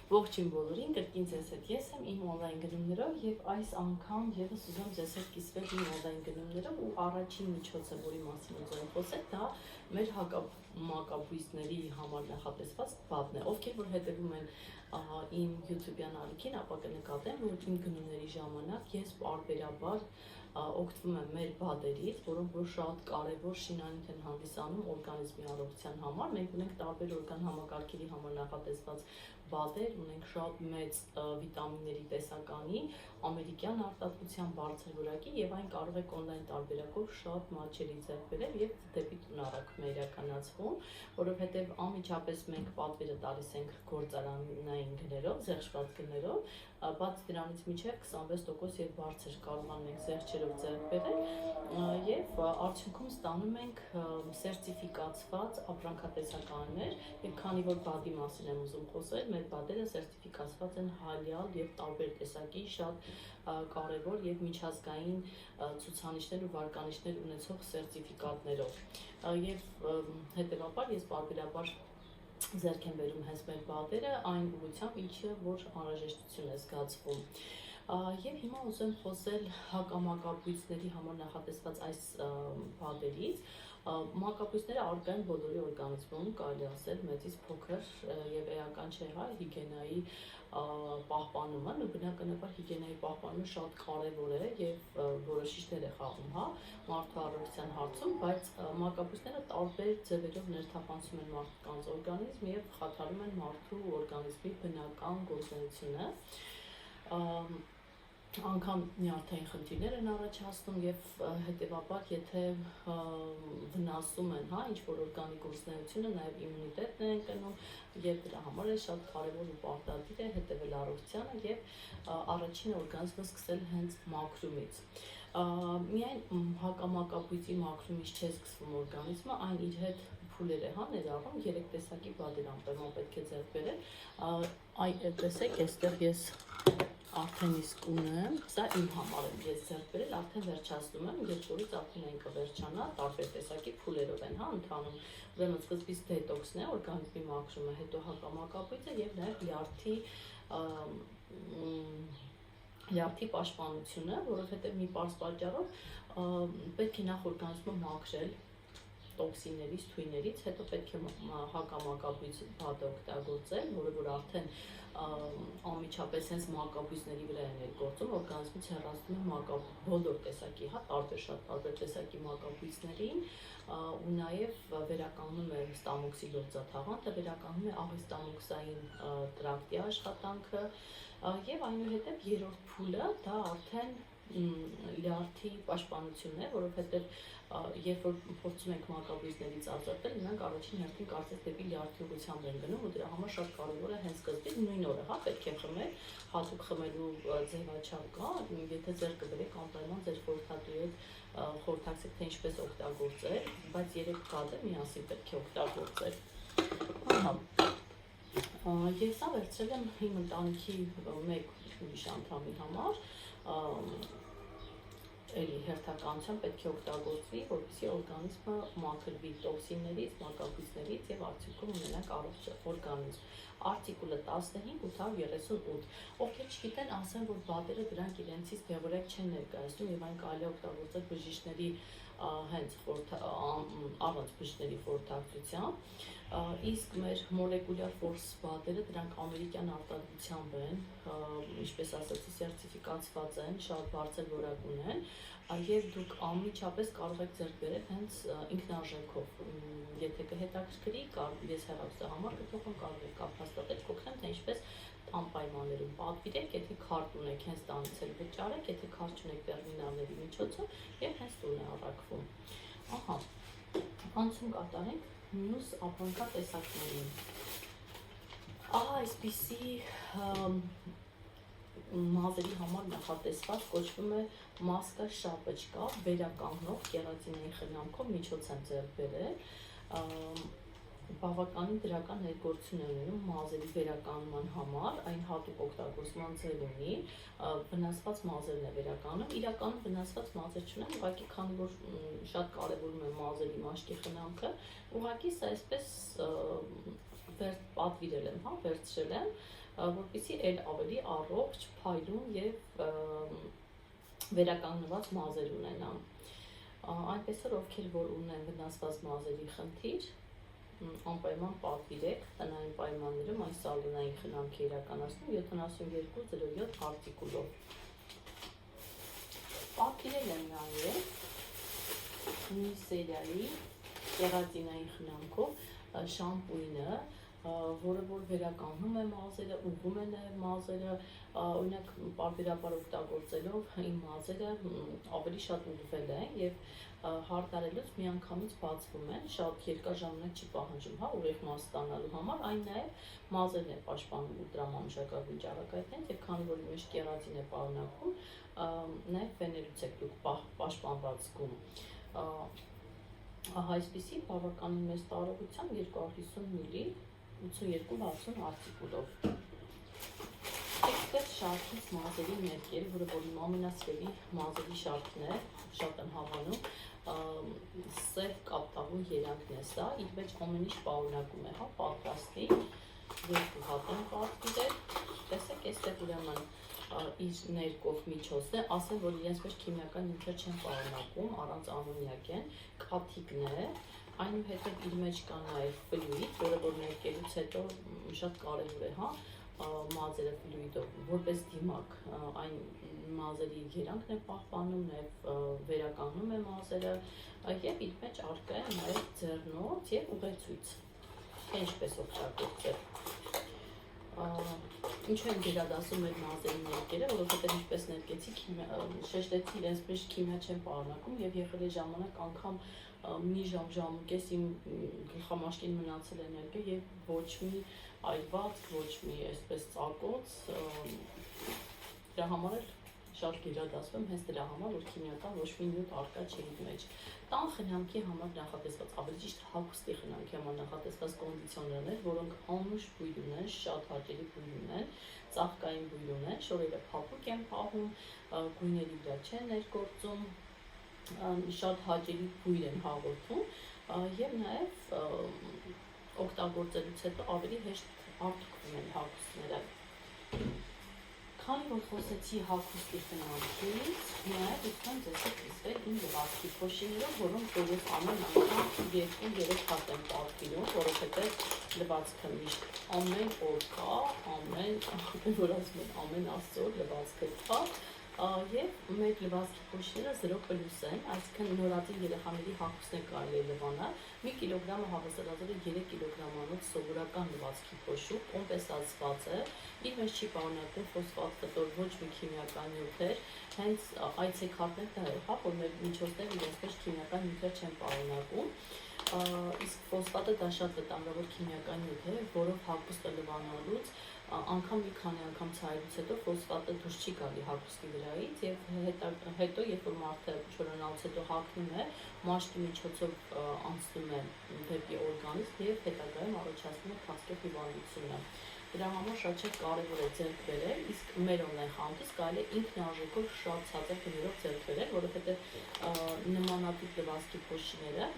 Ողջույն բոլորին, կրկին ձեզ հետ ես եմ իմ օնլայն գնումներով եւ այս անգամ եւս ուզում ձեզ հետ կիսվել իմ օնլայն գնումներով ու առաջին միջոցը, որի մասին ուզում եմ խոսել, դա մեր հակամակաբույսների համար նախատեսված բադն է։ Ովքեր որ հետևում են իմ YouTube-յան ալիքին, ապա կնկատեն, որ իմ գնումների ժամանակ ես պարբերաբար օգտվում եմ մեր բադերից, որոնք որ շատ կարևոր շինանյութ են հանդիսանում օրգանիզմի առողջության համար։ Մենք ունենք տարբեր օրգան համակարգերի համար նախատեսված բադեր, ունենք շատ մեծ վիտամինների տեսականի, ամերիկյան արտադրության բարձր որակի եւ այն կարող եք օնլայն տարբերակով շատ մատչելի ձեռք բերել եւ դեպի տուն արագ մերականացվում, որովհետեւ անմիջապես մենք պատվերը տալիս ենք գործարանային գներով, զեղչված գներով, բաց դրանից մինչև 26% եւ բարձր կարողանում ենք զեղչերով ձեռք բերել եւ արդյունքում ստանում ենք սերտիֆիկացված ապրանքատեսականներ եւ քանի որ բադի մասին եմ ուզում խոսել, մեր բադերը սերտիֆիկացված են հալյալ եւ տարբեր տեսակի շատ կարևոր եւ միջազգային ցուցանիշներ ու վարկանիշներ ունեցող սերտիֆիկատներով եւ հետեւաբար ես պարբերաբար ձեռք եմ բերում հենց մեր բադերը այն ուղղությամբ, ինչը որ անհրաժեշտություն է զգացվում։ Եվ հիմա ուզում եմ խոսել հակամակաբույսների համար նախատեսված այս բադերից։ Մակաբույսները առկա են բոլորի օրգանիզմում, կարելի ասել մեծից փոքր եւ էական չէ, հա, հիգիենայի պահպանումը, ու բնականաբար հիգիենայի պահպանումը շատ կարեւոր է եւ որոշիչներ է խաղում, հա, մարդու առողջության հարցում, բայց մակաբույսները տարբեր ձևերով ներթափանցում են մարդկանց օրգանիզմ եւ խաթարում են մարդու օրգանիզմի բնական գործունեությունը։ Անգամ նյարդային խնդիրներ են առաջացնում եւ հետեւաբար եթե վնասում են, հա, ինչ որ օրգանի գործունեությունը, նաեւ իմունիտետն է ընկնում եւ դրա համար է շատ կարեւոր ու պարտադիր է հետեւել առողջությանը եւ առաջին օրգանիզմը սկսել հենց մաքրումից։ Միայն հակամակաբույծի մաքրումից չէ սկսվում օրգանիզմը, այն իր հետ փուլեր է, հա, ներառում 3 տեսակի բադեր անպայման պետք է ձեռք բերել։ Այ տեսեք, այստեղ ես արդեն իսկ ունեմ, սա իմ համար եմ ես ձեռք բերել, արդեն վերջացնում եմ, երբ որից արդեն այն կվերջանա, տարբեր տեսակի փուլերով են, հա, ընթանում։ Ուրեմն սկզբից դետոքսն է, օրգանիզմի մաքրումը, հետո հակամակաբույծը եւ նաեւ լյարդի պաշտպանությունը, որովհետեւ մի պարզ պատճառով պետք է նախ օրգանիզմը մաքրել տոքսիններից, թույներից, հետո պետք է հակամակաբույծ բադը օգտագործել, որը որ արդեն անմիջապես հենց մակաբույծների վրա են գործում, օրգանիզմից հեռացնում է բոլոր տեսակի, հա, շատ տարբեր տեսակի մակաբույծներին ու նաև վերականգնում է ստամոքսի լորձաթաղանթը, վերականգնում է աղիստամոքսային տրակտի աշխատանքը եւ այնուհետեւ երրորդ փուլը դա արդեն լյարդի պաշտպանությունն է, որովհետեւ երբ որ փորձում ենք մակաբույծներից ազատվել, նրանք առաջին հերթին կարծես դեպի լյարդի ուղղությամբ են գնում ու դրա համար շատ կարևոր է հենց սկզբից նույն օրը, հա, պետք է խմել, հատուկ խմելու ձևաչափ կա, եթե ձեռք կբերեք անպայման ձեր խորհրդատուի հետ խորհրդակցեք, թե ինչպես օգտագործել, բայց 3 բադը միասին պետք է օգտագործել։ Ես սա վերցրել եմ իմ ընտանիքի մեկ ուրիշ անդամի համար, էլի հերթականությամբ պետք է օգտագործվի, որպեսզի օրգանիզմը մաքրվի տոքսիններից, մակաբույծներից եւ արդյունքում ունենանք առողջ օրգանիզմ։ Արտիկուլը 15838։ Ովքեր չգիտեն, ասեմ, որ բադերը դրանք իրենցից դեղորայք չեն ներկայացնում եւ այն կարելի է օգտագործել բժիշկների հենց առանց բժիշկների խորհրդակցության, իսկ մեր մոլեկուլյար ֆորս բադերը դրանք ամերիկյան արտադրությամբ են, ինչպես ասացի, սերտիֆիկացված են, շատ բարձր որակ ունեն եւ դուք անմիջապես կարող եք ձեռք բերել հենց ինքնարժեքով, եթե կհետաքրքրի, ես հեռախոսահամար կթողեմ, կարող եք կապ հաստատել, կօգնեմ, թե ինչպես անպայմաններում պատվիրեք, եթե քարտ ունեք, հենց տանից էլ վճարեք, եթե քարտ չունեք տերմինալների միջոցով եւ հենց տուն է առաքվում։ Ահա, անցում կատարենք մյուս ապրանքատեսակներին։ Ահա այսպիսի մազերի համար նախատեսված կոչվում է մասկա շապոչկա, վերականգնող կերատինային խնամքով միջոց եմ ձեռք բերել, բավականին դրական ներգործություն է ունենում մազերի վերականգնման համար, այն հատուկ օգտագործման ձև ունի, վնասված մազերն է վերականգնում, իրականում վնասված մազեր չունեն, ուղղակի քանի որ շատ կարևորում է մազերի մաշկի խնամքը, ուղղակի սա այսպես պատվիրել եմ, հա, վերցրել եմ, որպեսզի էլ ավելի առողջ, փայլուն եւ վերականգնված մազեր ունենան։ Այնպես որ ովքեր որ ունեն վնասված մազերի խնդիր, անպայման պատվիրեք տնային պայմաններում այս սալոնային խնամքի իրականացնում 7207 արտիկուլով։ Պատվիրել եմ նաև մի սերիայի կերատինային խնամքով շամպույնը, որը որ վերականգնում է մազերը, ուղղում է նաև մազերը, օրինակ պարբերաբար օգտագործելով իմ մազերը ավելի շատ ուղղվել են եւ հարդարելուց միանգամից բացվում են, շատ երկար ժամանակ չի պահանջում, ուղիղ մազ ստանալու համար, այն նաև մազերն է պաշտպանում ուլտրամանուշակագույն ճառագայթներից եւ քանի որ մեջ կերատին է պարունակում, նաև վեներուց եք դուք պաշտպանված զգում։ Այսպիսի բավականին մեծ տարողությամբ 250 մլ 82-60 արտիկուլով։ Էքսպերտ շարքից մազերի ներկերը, որը որ իմ ամենասիրելի մազերի շարքն է, շատ եմ հավանում, սև կապտավուն երանգն է սա, իր մեջ ամեն ինչ պարունակում է, պատրաստի, երկու հատ եմ պատվիրել, տեսեք, այստեղ ուրեմն իր ներկով միջոցն է, ասեմ, որ իրենց մեջ քիմիական նյութեր չեն պարունակում, առանց ամոնիակ են, կաթիկն է, այնուհետև իր մեջ կա նաև ֆլյուիդ, որը որ ներկելուց հետո շատ կարևոր է, մազերը ֆլյուիդով, որպես դիմակ, այն մազերի երանգն է պահպանում, նաև վերականգնում է մազերը, եւ իր մեջ առկա է նաև ձեռնոց եւ ուղեցույց, ինչպես օգտագործել։ Ինչու եմ գերադասում մեր մազերի ներկերը, որովհետև ինչպես ներկեցի, շեշտեցի իրենց մեջ քիմիա չեն պարունակում եւ եղել է ժամանակ անգամ մի ժամ ու կես իմ գլխամաշկին մնացել էներգիա եւ ոչ մի այրված, ոչ մի այսպես ծակոց, դրա համար էլ շատ գերադասվում հենց դրա համար, որ քիմիական ոչ մի նյութ առկա չէ իր մեջ։ Տան խնամքի համար նախատեսված, ավելի ճիշտ հագուստի խնամքի համար նախատեսված կոնդիցիոներներ, որոնք անուշ բույր ունեն, շատ հաճելի բույր ունեն, ծաղկային բույր ունեն, շորերը փափուկ են պահում, գույների վրա չեն ներգործում, շատ հաճելի բույր են հաղորդում եւ նաեւ օգտագործելուց հետո ավելի հեշտ արտուկվում են հագուստները։ Քանի որ խոսեցի հագուստի խնամքից, նաև ուզում ձեզ հետ կիսվել իմ լվացքի փոշիներով, որոնք որ ամեն անգամ 2-3 հատ եմ պատվիրում, որովհետև լվացքը միշտ ամեն օր կա, ամեն աստծոր լվացքը կա, եւ մեր լվացքի փոշիները 0+ են, այսինքն նորածին երեխաների հագուստներ կարելի է լվանալ, 1 կիլոգրամը հավասարաձև է 3 կիլոգրամանոց սովորական լվացքի փոշու, կոմպենսացված է, իր մեջ չի պարունակում ֆոսֆատ կտոր, ոչ մի քիմիական նյութեր, հենց այցեքարտներ դա է, որ մեր միջոցները իրենց մեջ քիմիական նյութեր չեն պարունակում, իսկ ֆոսֆատը դա շատ վտանգավոր քիմիական նյութ է, որով հագուստը լվանալուց անգամ մի քանի անգամ ցայելուց հետո ֆոսֆատը դուրս չի գալի հագուստի վրայից եւ հետո երբ որ մարդը չորանալուց հետո հագնում է, մաշկի միջոցով անցնում է դեպի օրգանիզմ եւ հետագայում առաջացնում է քաղցկեղ հիվանդությունը։ Դրա համար շատ կարևոր է ձեռք բերել, իսկ մեր օնլայն խանութից կարելի է ինքնարժեքով շատ ցածր գներով ձեռք բերել, որովհետեւ նմանատիպ լվացքի փոշիները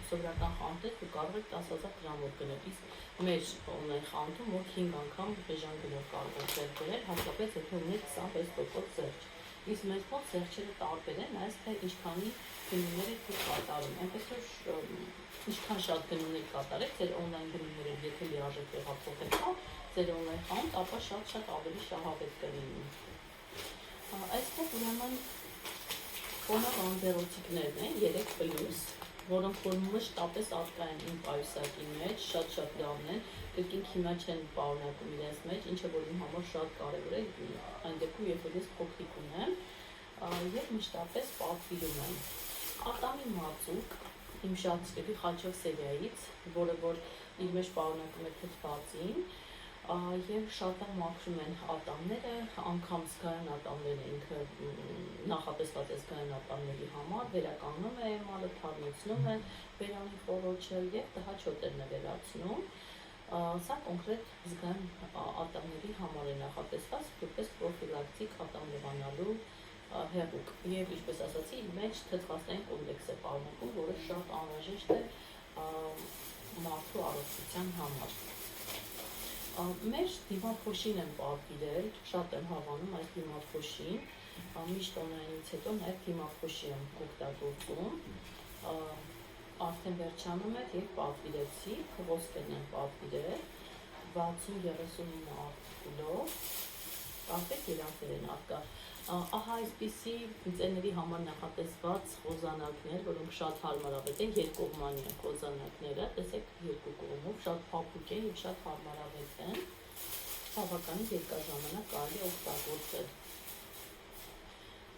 սովորական խանութից դուք կարող եք 10,000 դրամով գնել, իսկ մեր օնլայն խանութում մոտ 5 անգամ բաժան գնով կարող եք ձեռք բերել, հատկապես եթե ունեք 25% զերծ։ Իսկ մեզ մոտ զերծերը տարբեր են, այս թե ինչքանի գնումներ եք կատարում, այնպես որ ինչքան շատ գնումներ կատարեք, ձեր օնլայն գնումները եթե լիարժեք տեղափոխեք, ձեր օնլայն խանութ, ապա շատ ավելի շահավետ կլինի։ Այստեղ ուրեմն կոնավ անձեռոցիկներն են 3+, որոնք որ մշտապես առկա են իմ պայուսակի մեջ, շատ լավն են, կրկին քիմիա չեն պարունակում իրենց մեջ, ինչը որ իմ համար շատ կարևոր է, այն դեպքում երբ որ ես փոքրիկ ունեմ եւ մշտապես պատվիրում եմ։ Ատամի մածուկ իմ շատ սիրելի խաչով սերիայից, որը որ իր մեջ պարունակում է թթվածին, եւ շատ մաքրում են ատամները, անգամ զգայուն ատամները ինքը նախատեսված է զգայուն ատամների համար, վերականգնում է էմալը, թարմացնում է բերանի խոռոչը եւ տհաճոտերն է վերացնում։ Սա կոնկրետ զգայուն ատամների համար է նախատեսված, որպես պրոֆիլակտիկ ատամ լվանալու հեղուկ եւ ինչպես ասացի, իր մեջ թթվածային կոմպլեքս է պարունակում, որը շատ անհրաժեշտ է մարդու առողջության համար։ Մեր դիմափոշին եմ պատվիրել, շատ եմ հավանում այս դիմափոշին, միշտ օնլայնից հետո նաև դիմափոշի եմ օգտագործում, արդեն վերջանում էր և պատվիրեցի, ոսկերն եմ պատվիրել, 60-39 արտիկուլով, տարբեր երանգներ են արկա։ Ահա այսպիսի ծեների համար նախատեսված խոզանակներ, որոնք շատ հարմարավետ են, երկկողմանի են խոզանակները, տեսեք երկու կողմով, շատ փափուկ են և շատ հարմարավետ են, բավականին երկար ժամանակ կարելի է օգտագործել։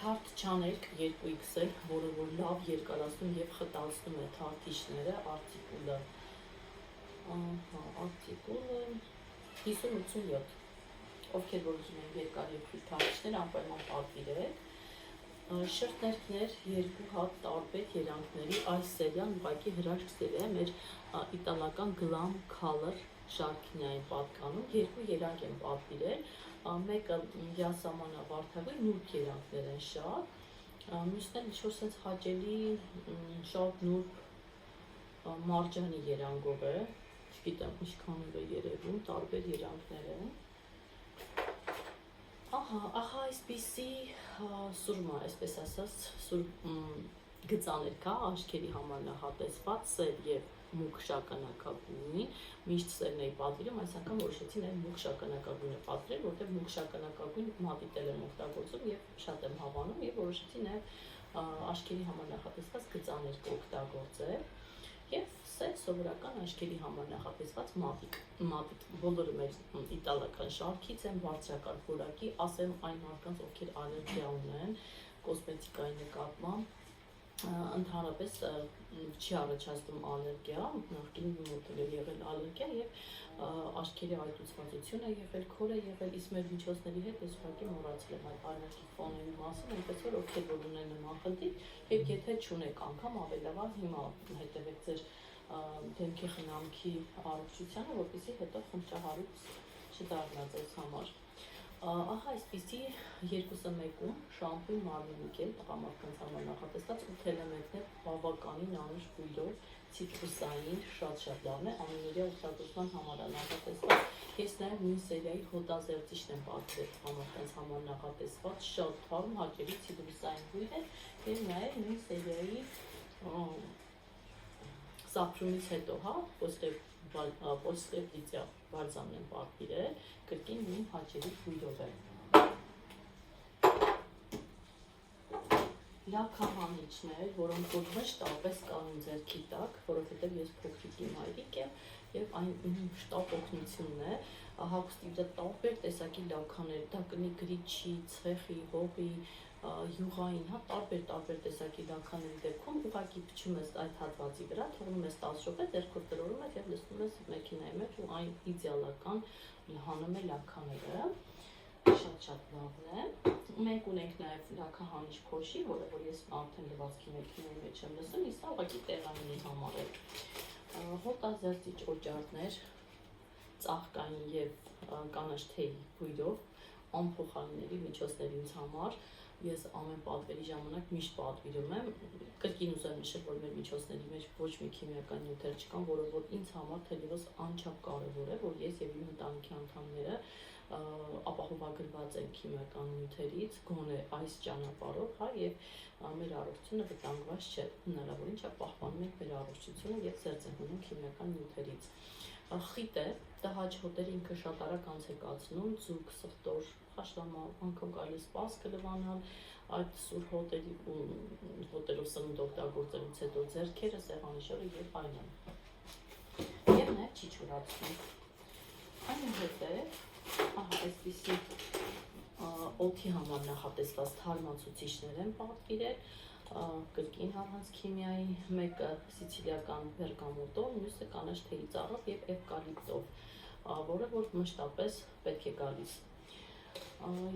Թարթ չանելք 2XL, որը որ լավ երկարացնում և խտացնում է թարթիչները, արտիկուլը 50-87, ովքեր որ ուզում են երկար և խիտ թարթիչներ, անպայման պատվիրեք։ Շրթներքներ 2 հատ տարբեր երանգների, այս սերիան ուղղակի հրաշք սերիա է, մեր իտալական Glam Color շարքին այն պատկանում, 2 երանգ եմ պատվիրել, մեկը յասամանավարդագույն նուրբ երանգներ են շատ, մյուսները ինչ-որ սենց հաճելի շատ նուրբ մարջանի երանգով է, չգիտեմ ինչքանով է երևում, տարբեր երանգներ են։ Ահա այսպիսի սուրմա, այսպես ասած, գծաներ կա, աչքերի համար նախատեսված, սև և մուգ շագանակագույն, միշտ սերն էի պատվիրում, այս անգամ որոշեցի նաև մուգ շագանակագույնը պատվիրել, որտեղ մուգ շագանակագույն մատիտել եմ օգտագործում և շատ եմ հավանում և որոշեցի նաև աչքերի համար նախատեսված գծաներ կօգտագործել և սև սովորական աչքերի համար նախատեսված մատիկ, բոլորը մեր իտալական շարքից են, բարձրակարգ որակի, ասեմ այն մարդկանց, ովքեր ալերգիա ունեն կոսմետիկայի նկատմամբ, ընդհանրապես չի առաջացնում ալերգիա, նախկինում մոտ է եղել ալերգիա և աչքերի այտուցվածություն է եղել, քոր է եղել, իսկ մեր միջոցների հետ ես ուղղակի մոռացել եմ այդ ալերգիկ ֆոների մասին, այնպես որ ովքեր որ ունեն նման խնդիր, և եթե չունեք անգամ ավելի լավ է հիմա հետևեք ձեր դեմքի խնամքի առողջությանը, որպեսզի հետո խնդրահարույց չդառնա ձեզ համար։ Ահա այսպիսի 2-1-ում շամպույն մարմնի գել, տղամարդկանց համար նախատեսված 8 էլեմենտներ բավականին անուշ բույրով, ցիտրուսային, շատ լավն է, ամենօրյա օգտագործման համար է նախատեսված։ Ես նաև նույն սերիայի հոտազերծիչն եմ պատվիրել տղամարդկանց համար նախատեսված, շատ թարմ, հաճելի ցիտրուսային բույր է և նաև նույն սերիայի սափրումից հետո, պոստերպիցիա բալզամն եմ պատվիրել, կրկին նույն հաճելի բույրով է։ Լաքահանիչներ, որոնք որ մշտապես կան ձեռքի տակ, որովհետև ես փոքրիկի մայրիկ եմ և այն իմ շտապ օգնությունն է, հագուստի վրա տարբեր տեսակի լաքաներ, դա կլինի գրիչի, ցեխի, հողի, յուղային, տարբեր տեսակի լաքաների դեպքում ուղղակի փչում ես այդ հատվածի վրա, թողնում ես 10 րոպե, ձեռքով տրորում ես և լցնում ես մեքենայի մեջ ու այն իդեալական հանում է լաքաները, շատ լավն է։ Մենք ունենք նաև լաքահանիչ փոշի, որը որ ես արդեն լվացքի մեքենայի մեջ եմ լցնում, իսկ ուղղակի տեղանունի համար է։ Հոտազերծիչ օճառներ, ծաղկային և կանաչ թեյի բույրով, անփոխարինելի միջոցներ ինձ համար, ես ամեն պատվերի ժամանակ միշտ պատվիրում եմ, կրկին ուզում եմ նշել, որ մեր միջոցների մեջ ոչ մի քիմիական նյութեր չկան, որը որ ինձ համար թերևս անչափ կարևոր է, որ ես և իմ ընտանիքի անդամները ապահովագրված են քիմիական նյութերից, գոնե այս ճանապարհով, և մեր առողջությունը վտանգված չէ, հնարավորին չափ պահպանում ենք մեր առողջությունը և զերծ ենք մնում քիմիական նյութերից։ Խիտ է, դա հաճհոտերը ինքը շատ արագ անց է կացնում, ձուկ, սխտոր, խաշլամա, անգամ կարելի է սպասքը լվանալ, այդ սուր հոտերով սնունդ օգտագործելուց հետո ձեռքերը, սեղանի շորը և այլն։ Եվ նաև չի չորացնում։ Այնուհետև, այսպիսի օդի համար նախատեսված թարմացուցիչներ եմ պատվիրել, կրկին առանց քիմիայի, մեկը սիցիլիական բերգամոտով, մյուսը կանաչ թեյի ծաղրով և էվկալիպտով, որը որ մշտապես պետք է գալիս։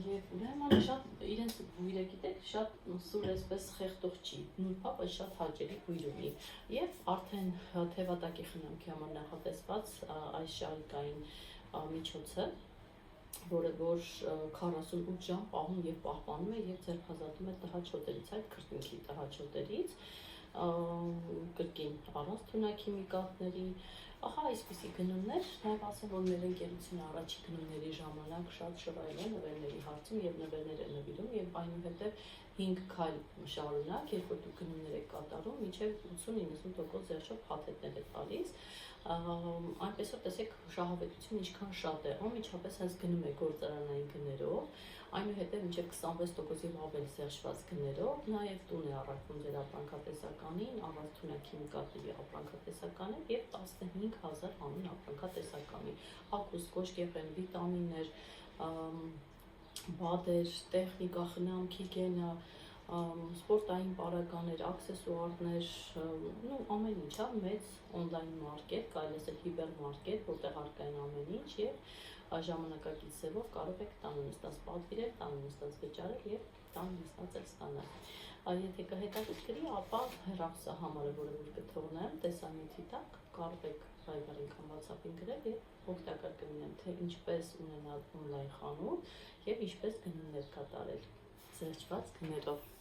Եվ ուրեմն շատ իրենց բույրը գիտեք, շատ սուր այսպես խեղդող չի, նուրբ է, բայց շատ հաճելի բույր ունի։ Եվ արդեն թևատակի խնամքի համար նախատեսված այս շարիկային միջոցը, որը որ 48 ժամ պահում և պահպանում է և ձերբազատում է տհաճ այդ քրտինքի տհաճ հոտերից, կրկին առանց թունաքիմիկատների, Ահա այսպիսի գնումներ, նաև ասեմ, որ մեր ընկերությունը առաջի գնումների ժամանակ շատ շռայլ է նվերների հարցում եւ նվերներ է նվիրում եւ այնուհետեւ 5 քայլ շարունակ, երբ որ դուք գնումներ եք կատարում, մինչև 80-90% ձեռչով փաթեթներ է տալիս, այնպես որ տեսեք շահավետությունը ինչքան շատ է, անմիջապես հենց գնում եք գործարանային գներով, այնուհետև մինչև 26% եւ ավել զերծված գներով, նաեւ տուն է առաքվում ձեր ապրանքատեսականին, առանցունակ քիմիկատների ապրանքատեսականը եւ 15000 անուն ապրանքատեսականի, հագուստ, կոշկեղեն, վիտամիններ, բադեր, տեխնիկա, խնամ, հիգիենա, սպորտային պարագաներ, աքսեսուարներ, ну ամեն ինչ, մեծ on-line մարքետ, կարելի ասել հիպերմարքետ, որտեղ առկա են ամեն ինչ եւ ժամանակակից ձևով կարող եք տան նստած պատվիրել, տան նստած վճարել եւ տան նստած էլ ստանալ։ Եթե կհետաքրքրի, ապա հեռախոսահամարը, որը որ կթողնեմ տեսանյութի տակ, կարող եք Viber-ին կամ WhatsApp-ին գրել եւ օգտակար կլինեմ, թե ինչպես ունենալ on-line խանութ եւ ինչպես գնումներ կատարել զերծված գներով։